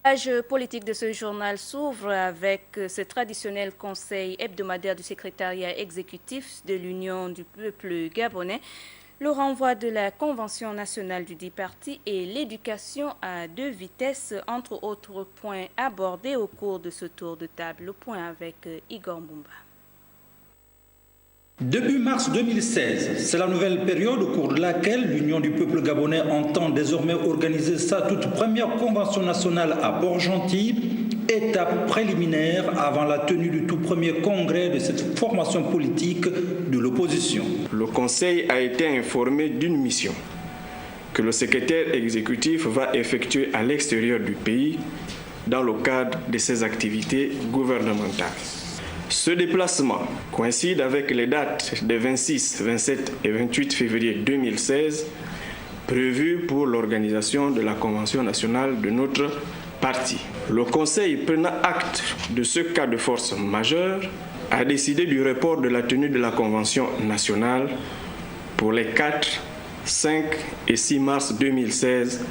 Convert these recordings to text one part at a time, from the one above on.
La page politique de ce journal s'ouvre avec ce traditionnel conseil hebdomadaire du secrétariat exécutif de l'Union du peuple gabonais, le renvoi de la Convention nationale du dit parti et l'éducation à deux vitesses, entre autres points abordés au cours de ce tour de table. Le point avec Igor Mbumba. Depuis mars 2016, c'est la nouvelle période au cours de laquelle l'Union du peuple gabonais entend désormais organiser sa toute première convention nationale à Port-Gentil, étape préliminaire avant la tenue du tout premier congrès de cette formation politique de l'opposition. Le Conseil a été informé d'une mission que le secrétaire exécutif va effectuer à l'extérieur du pays dans le cadre de ses activités gouvernementales. Ce déplacement coïncide avec les dates des 26, 27 et 28 février 2016 prévues pour l'organisation de la Convention nationale de notre parti. Le Conseil, prenant acte de ce cas de force majeure, a décidé du report de la tenue de la Convention nationale pour les 4, 5 et 6 mars 2016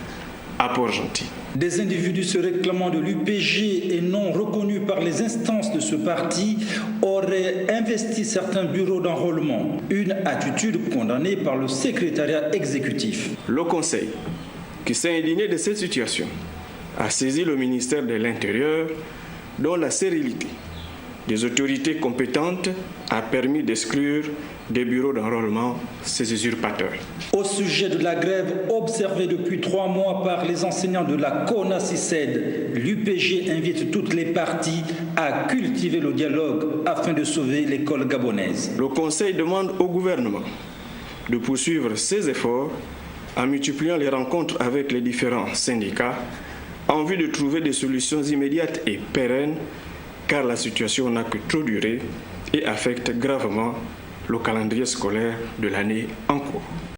à Port-Gentil. Des individus se réclamant de l'UPG et non reconnus par les instances de ce parti auraient investi certains bureaux d'enrôlement, une attitude condamnée par le secrétariat exécutif. Le Conseil, qui s'est indigné de cette situation, a saisi le ministère de l'Intérieur, dont la sérénité des autorités compétentes a permis d'exclure des bureaux d'enrôlement ces usurpateurs. Au sujet de la grève observée depuis 3 mois par les enseignants de la CONACICED, l'UPG invite toutes les parties à cultiver le dialogue afin de sauver l'école gabonaise. Le Conseil demande au gouvernement de poursuivre ses efforts en multipliant les rencontres avec les différents syndicats en vue de trouver des solutions immédiates et pérennes, car la situation n'a que trop duré et affecte gravement le calendrier scolaire de l'année en cours.